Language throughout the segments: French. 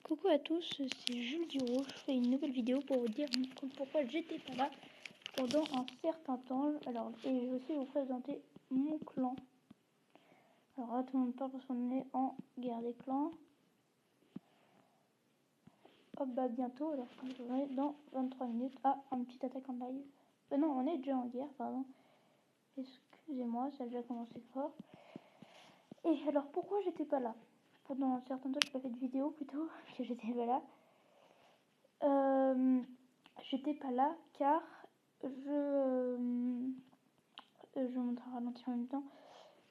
Coucou à tous, c'est Jules Duro. Je fais une nouvelle vidéo pour vous dire pourquoi j'étais pas là pendant un certain temps. Alors, et je vais aussi vous présenter mon clan. Alors là, tout le monde parle parce qu'on est en guerre des clans. Hop, bah bientôt, alors on est dans 23 minutes. Ah, un petit attaque en live. Non, on est déjà en guerre, pardon. Excusez-moi, ça a déjà commencé fort. Et alors, pourquoi j'étais pas là pendant un certain temps? J'ai pas fait de vidéo plutôt, que j'étais pas là. J'étais pas là car je vous montre un ralenti en même temps.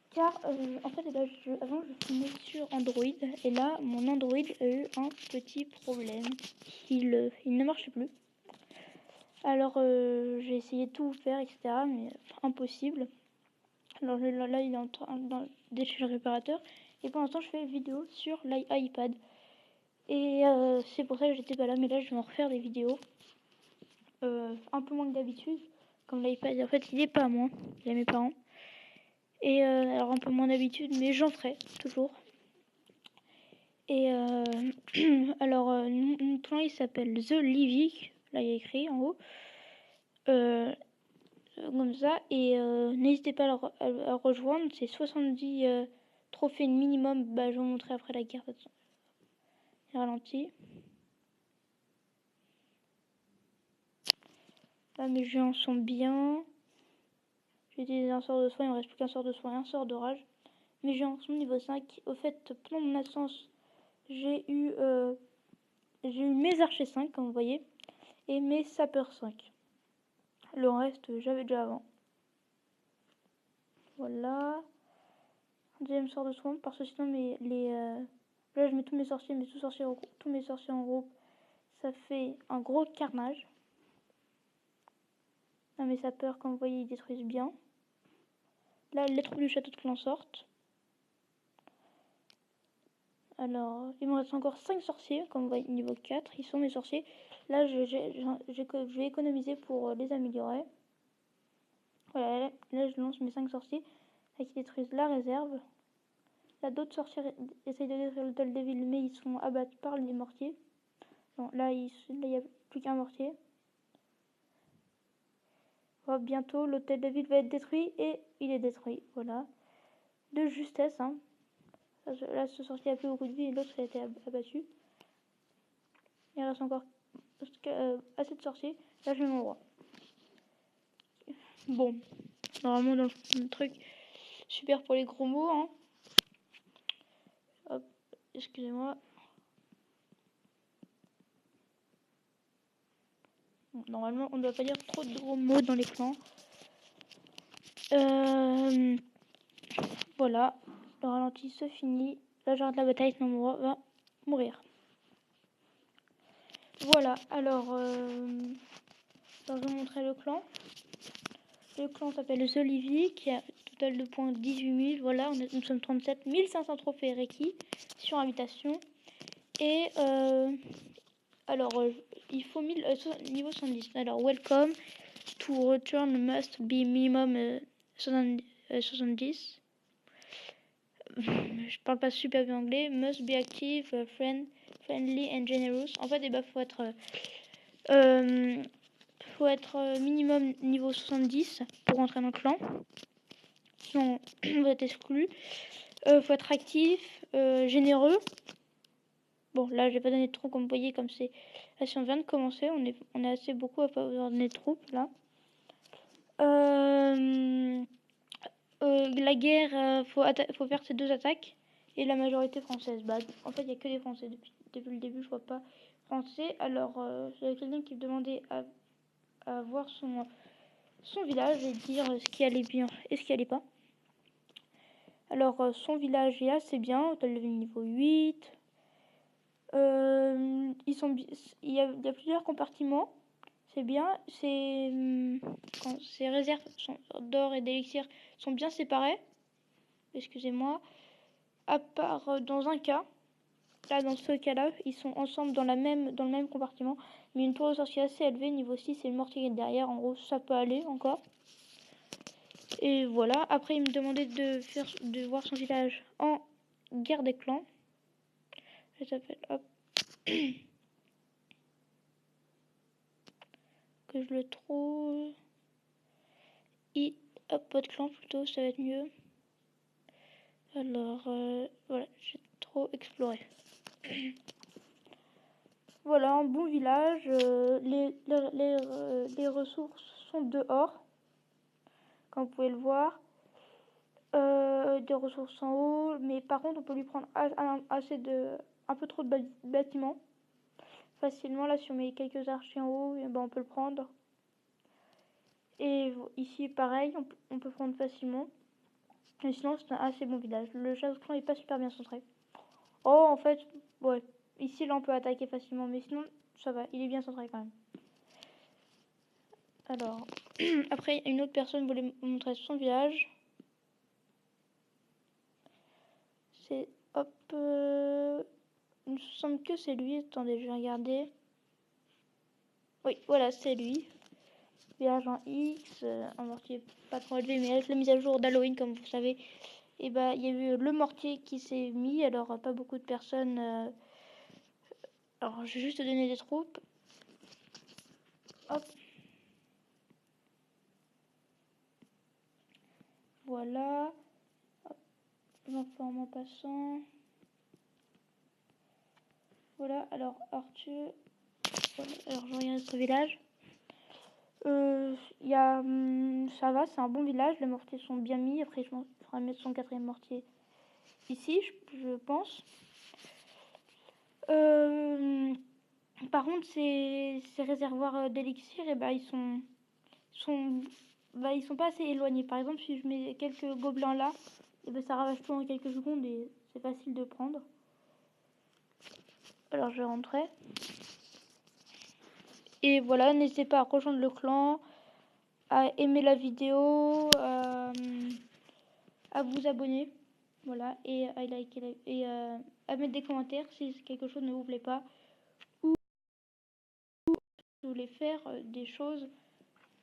Car en fait, avant je filmais sur Android et là mon Android a eu un petit problème. Il ne marchait plus. Alors j'ai essayé de tout faire, etc. Mais impossible. Alors là il est en train d'échanger le réparateur et pour l'instant je fais vidéo sur l'iPad. Et c'est pour ça que j'étais pas là, mais là je vais en refaire des vidéos. Un peu moins que d'habitude, comme l'iPad en fait il est pas à moi, il est à mes parents. Et alors un peu moins d'habitude, mais j'en ferai toujours. Et alors notre plan il s'appelle The Livic, là il y a écrit en haut, comme ça. Et n'hésitez pas à le rejoindre, c'est 70 trophées minimum. Bah je vais vous montrer après la guerre. C'est ralenti. Là mes géants sont bien. J'ai utilisé un sort de soin, il me reste plus qu'un sort de soin et un sort d'orage. Mes géants sont niveau 5. Au fait, pendant mon absence, j'ai eu mes archers 5, comme vous voyez, et mes sapeurs 5. Le reste, j'avais déjà avant. Voilà. Deuxième sort de soin, parce que sinon, là, je mets tous mes sorciers, tous mes sorciers en groupe. Ça fait un gros carnage. Là, mes sapeurs, comme vous voyez, ils détruisent bien. Là, les troupes du château de clan sortent. Alors, il me reste encore 5 sorciers, comme vous voyez, niveau 4. Ils sont mes sorciers. Là, je vais économiser pour les améliorer. Voilà, là, je lance mes 5 sorciers. Là, qui détruisent la réserve. Là, d'autres sorciers essayent de détruire le Toll Devil, mais ils sont abattus par les mortiers. Bon, là, il n'y a plus qu'un mortier. Voilà, bientôt, l'hôtel de ville va être détruit et il est détruit. Voilà. De justesse, hein. Là, ce sorcier a plus beaucoup de vie et l'autre a été abattu. Il reste encore assez de sorciers. Là, je mets mon roi. Bon, normalement, dans le truc, super pour les gros mots, hein. Hop, excusez-moi. Bon, normalement, on ne doit pas dire trop de gros mots dans les clans. Voilà, le ralenti se finit. Là, j'arrête la bataille, sinon mon roi va mourir. Voilà, alors, je vais vous montrer le clan. Le clan s'appelle The Livy, qui a un total de points 18 000. Voilà, nous sommes 37 500 trophées requis sur invitation. Et alors, il faut niveau 70. Alors, welcome to return must be minimum 70. Je parle pas super bien anglais. Must be active, friendly and generous. En fait, faut être minimum niveau 70 pour rentrer dans le clan. Sinon, vous êtes exclu. Faut être actif, généreux. Bon, là, j'ai pas donné de troupes, comme vous voyez, comme c'est. Là, si on vient de commencer, on est assez beaucoup à pas avoir donné de troupes, là. La guerre, faut faire ces 2 attaques. Et la majorité française. Bah, en fait, il n'y a que des Français. Depuis le début, je vois pas Français. Alors, j'avais quelqu'un qui me demandait à voir son village et dire ce qui allait bien et ce qui allait pas. Alors, son village est assez bien. Hôtel de ville niveau 8. Il y a plusieurs compartiments. C'est bien. Quand ces réserves d'or et d'élixir sont bien séparées. Excusez-moi. À part dans un cas. Là, dans ce cas-là, ils sont ensemble dans le même compartiment. Mais une tour de sorcier assez élevée, niveau 6, et le mortier est derrière. En gros, ça peut aller encore. Et voilà. Après, il me demandait de voir son village en guerre des clans. Ça s'appelle, hop, Que je le trouve. Hop, votre clan plutôt, ça va être mieux. Alors, voilà, j'ai trop exploré. Voilà, un bon village. Les ressources sont dehors, comme vous pouvez le voir. Des ressources en haut, mais par contre, on peut lui prendre un peu trop de bâtiments facilement. Là, si on met quelques archers en haut, ben, on peut le prendre. Et ici, pareil, on peut prendre facilement. Mais sinon, c'est un assez bon village. Le château clan n'est pas super bien centré. Oh, en fait, ouais. Ici, là, on peut attaquer facilement. Mais sinon, ça va. Il est bien centré quand même. Alors, après, une autre personne voulait me montrer son village. C'est... Hop... il me semble que c'est lui. Attendez, je vais regarder. Oui, voilà, c'est lui. Village en X, un mortier pas trop élevé, mais avec la mise à jour d'Halloween, comme vous savez, et bah, il y a eu le mortier qui s'est mis. Alors, pas beaucoup de personnes. Alors, je vais juste donner des troupes. Hop. Voilà. J'informe en passant. Voilà, alors Arthur. Voilà, alors je regarde ce village. Y a, ça va, c'est un bon village. Les mortiers sont bien mis. Après, je ferai mettre son 4e mortier ici, je pense. Par contre, ces réservoirs d'élixir, et bah, ils sont pas assez éloignés. Par exemple, si je mets quelques gobelins là, et bah, ça ravage tout en quelques secondes et c'est facile de prendre. Alors, je vais rentrer. Et voilà, n'hésitez pas à rejoindre le clan, à aimer la vidéo, à vous abonner, voilà, et à liker et à mettre des commentaires si quelque chose ne vous plaît pas, ou si vous voulez faire des choses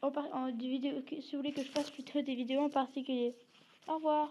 des vidéos, si vous voulez que je fasse plutôt des vidéos en particulier. Au revoir.